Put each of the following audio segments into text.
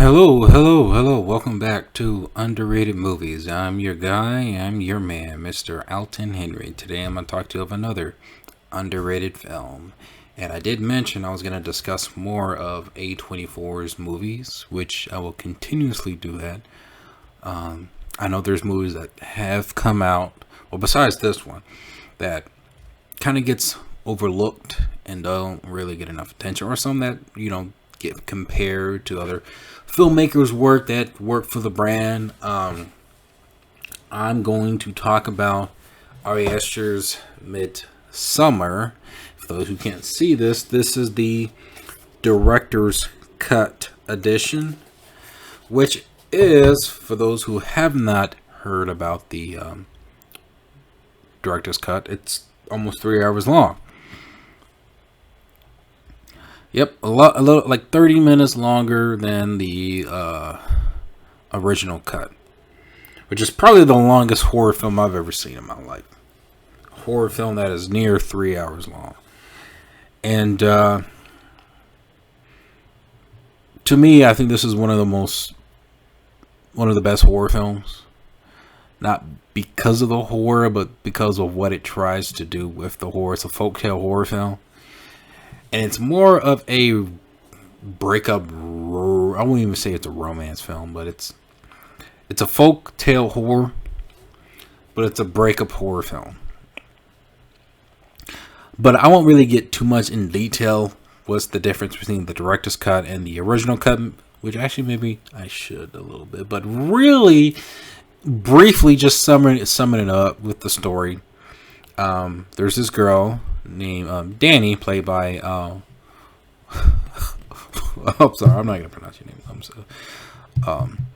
Hello. Welcome back to Underrated Movies. I'm your guy, I'm your man, Mr. Alton Henry. Today I'm going to talk to you of another underrated film. And I did mention I was going to discuss more of A24's movies, which I will continuously do that. I know there's movies that have come out, well, besides this one, that kind of gets overlooked and don't really get enough attention, or some that, get compared to other filmmakers' work that work for the brand. I'm going to talk about Ari Aster's Midsommar. For those who can't see this is the director's cut edition, which is, for those who have not heard about the director's cut, it's almost 3 hours long. Yep, a little, like 30 minutes longer than the original cut, which is probably the longest horror film I've ever seen in my life. A horror film that is near 3 hours long. And to me, I think this is one of the best horror films. Not because of the horror, but because of what it tries to do with the horror. It's a folktale horror film. And it's more of a breakup. I won't even say it's a romance film, but it's a folk tale horror, but it's a breakup horror film. But I won't really get too much in detail. What's the difference between the director's cut and the original cut? Which actually maybe I should a little bit, but really briefly just summing it up with the story. There's this girl named Danny, played by I'm sorry, I'm not gonna pronounce your name.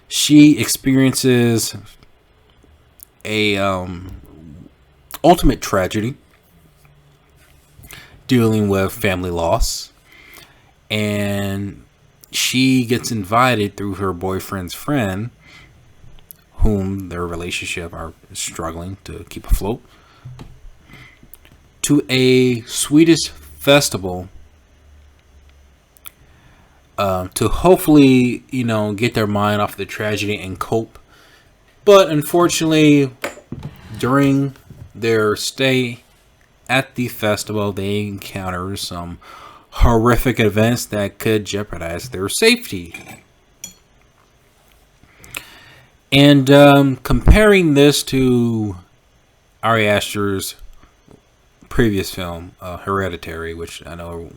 She experiences a ultimate tragedy, dealing with family loss, and she gets invited through her boyfriend's friend, whom their relationship are struggling to keep afloat, to a Swedish festival to hopefully, get their mind off the tragedy and cope. But unfortunately, during their stay at the festival, they encounter some horrific events that could jeopardize their safety. And comparing this to Ari Aster's previous film, Hereditary, which I know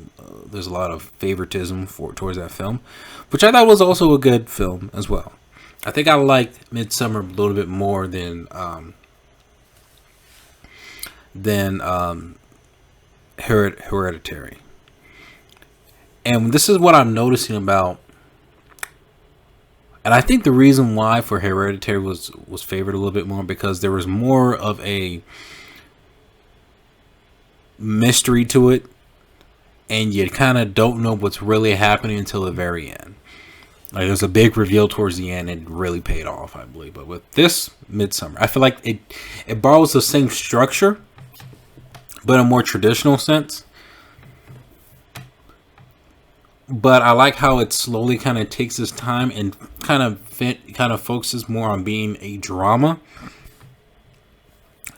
there's a lot of favoritism towards that film, which I thought was also a good film as well. I think I liked Midsommar a little bit more than Hereditary. And this is what I'm noticing about. And I think the reason why for Hereditary was favored a little bit more, because there was more of a mystery to it, and you kind of don't know what's really happening until the very end. Like, there's a big reveal towards the end, and it really paid off, I believe. But with this Midsommar, I feel like it borrows the same structure, but in a more traditional sense. But I like how it slowly kind of takes its time and kind of focuses more on being a drama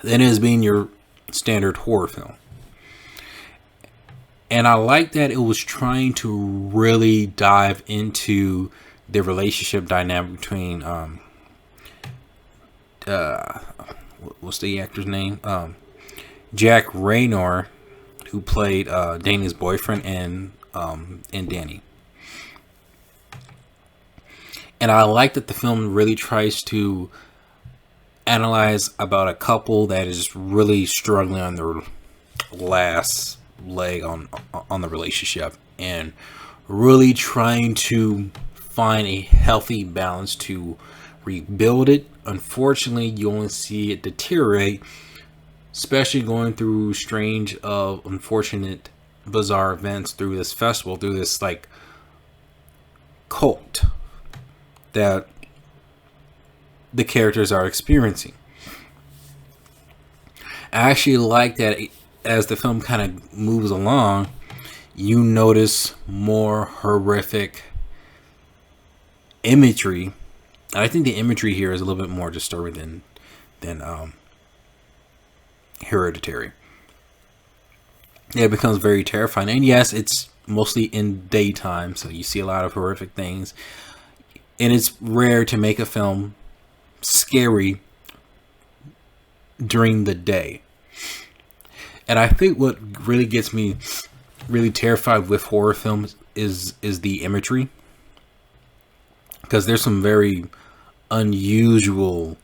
than it is being your standard horror film. And I like that it was trying to really dive into the relationship dynamic between what's the actor's name? Jack Raynor, who played Danny's boyfriend, and Danny. And I like that the film really tries to analyze about a couple that is really struggling on their last leg on the relationship, and really trying to find a healthy balance to rebuild it. Unfortunately, you only see it deteriorate, especially going through strange unfortunate bizarre events through this festival, through this like cult that the characters are experiencing. I actually like that as the film kind of moves along, you notice more horrific imagery. I think the imagery here is a little bit more disturbing than Hereditary. It becomes very terrifying, and yes, it's mostly in daytime, so you see a lot of horrific things. And it's rare to make a film scary during the day. And I think what really gets me really terrified with horror films is the imagery, because there's some very unusual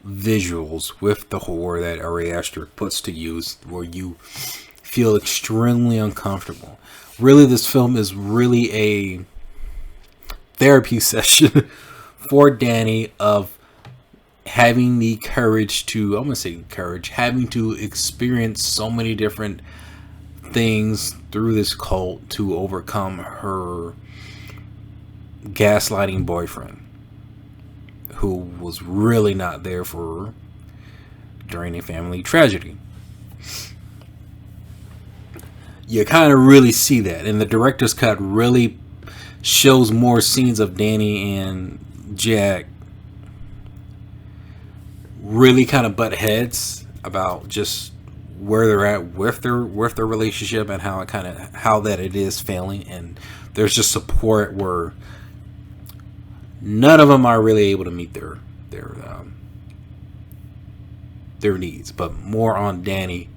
visuals with the horror that Ari Aster puts to use, where you feel extremely uncomfortable. Really, this film is really a therapy session for Danny of having the courage to, I'm going to say courage, having to experience so many different things through this cult to overcome her gaslighting boyfriend, who was really not there for her during a family tragedy. You kind of really see that, and the director's cut really shows more scenes of Danny and Jack really kind of butt heads about just where they're at with their relationship, and how that it is failing, and there's just support where none of them are really able to meet their needs, but more on Danny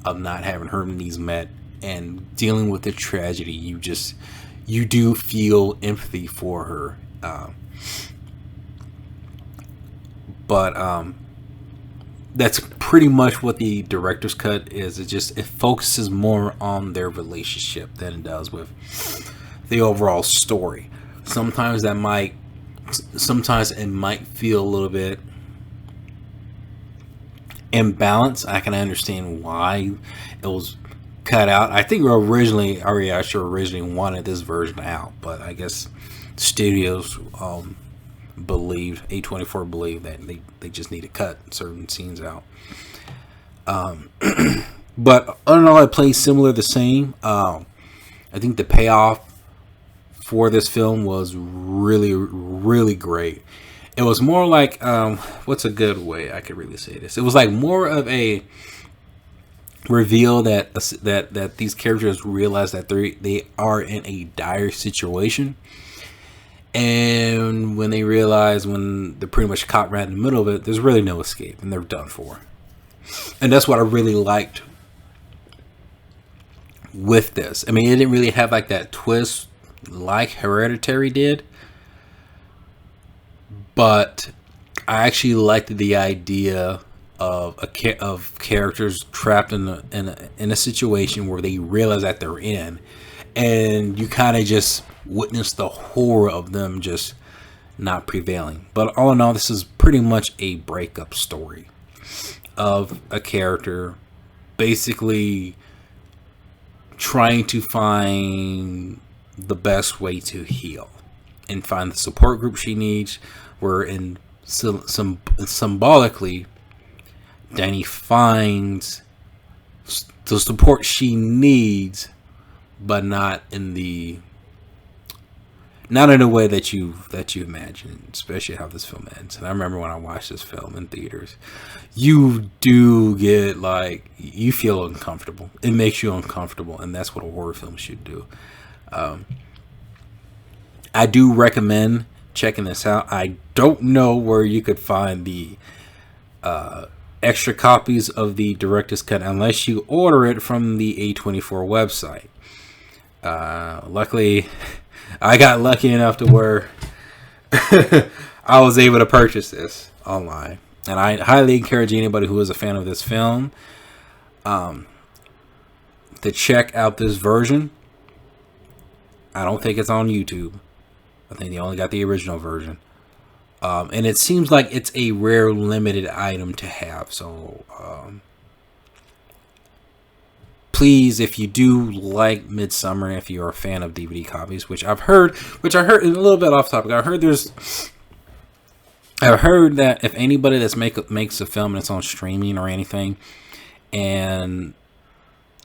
of not having her needs met and dealing with the tragedy. You do feel empathy for her, but that's pretty much what the director's cut is. It focuses more on their relationship than it does with the overall story. Sometimes it might feel a little bit imbalanced. I can understand why it was cut out. I think originally Ari Aster wanted this version out, but I guess studios believe A24 believe that they just need to cut certain scenes out. But other than all, it plays similar, the same. I think the payoff for this film was really, really great. It was more like, what's a good way I could really say this? It was like more of a reveal that these characters realize that they are in a dire situation, and when they realize, when they're pretty much caught right in the middle of it, there's really no escape, and they're done for. And that's what I really liked with this. I mean, it didn't really have like that twist like Hereditary did, but I actually liked the idea of characters trapped in a situation where they realize that they're in, and you kind of just witness the horror of them just not prevailing. But all in all, this is pretty much a breakup story of a character basically trying to find the best way to heal and find the support group she needs, where in symbolically Danny finds the support she needs, but not in a way that you imagine, especially how this film ends. And I remember when I watched this film in theaters, you do get like, you feel uncomfortable. It makes you uncomfortable, and that's what a horror film should do. I do recommend checking this out. I don't know where you could find the extra copies of the director's cut unless you order it from the A24 website. Luckily, I got lucky enough to where I was able to purchase this online, and I highly encourage anybody who is a fan of this film to check out this version. I don't think it's on YouTube. I think they only got the original version. And it seems like it's a rare, limited item to have. So, please, if you do like Midsommar, if you're a fan of DVD copies, which I heard a little bit off topic. I've heard that if anybody makes a film and it's on streaming or anything, and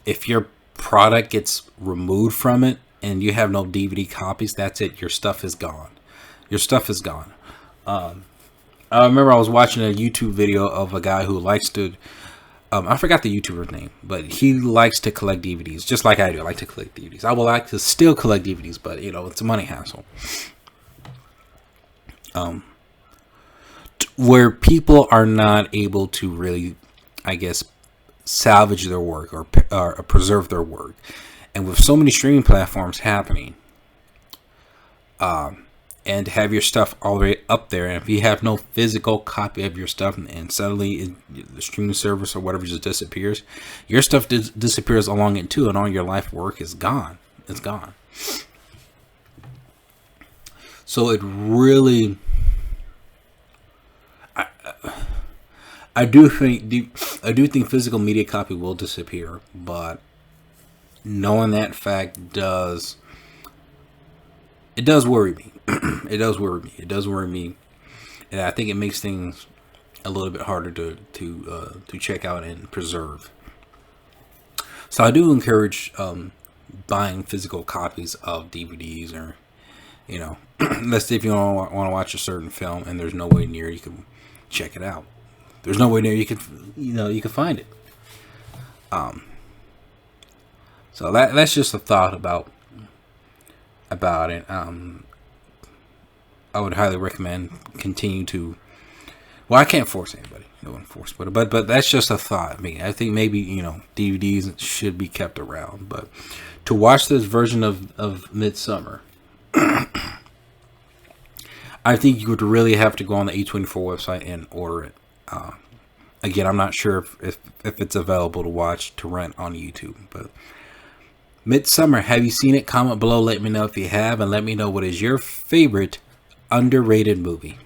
if your product gets removed from it and you have no DVD copies, that's it. Your stuff is gone. Your stuff is gone. I remember I was watching a YouTube video of a guy who likes to. I forgot the YouTuber's name, but he likes to collect DVDs, just like I do. I like to collect DVDs. I would like to still collect DVDs, but it's a money hassle. Where people are not able to really, I guess, salvage their work or preserve their work, and with so many streaming platforms happening, and to have your stuff already up there, and if you have no physical copy of your stuff, and suddenly the streaming service or whatever just disappears, your stuff disappears along it too, and all your life work is gone. It's gone. So it really, I do think physical media copy will disappear, but knowing that fact does worry me. It does worry me, and I think it makes things a little bit harder to check out and preserve. So I do encourage buying physical copies of DVDs, or let's say if you want to watch a certain film and there's no way near you can check it out. There's no way near you can you can find it. So that's just a thought about it. I would highly recommend continue to. Well, I can't force anybody. No one force, but that's just a thought. I mean, I think maybe DVDs should be kept around, but to watch this version of Midsommar, I think you would really have to go on the A24 website and order it. Again, I'm not sure if it's available to watch to rent on YouTube, but Midsommar, have you seen it? Comment below, let me know if you have, and let me know what is your favorite underrated movie.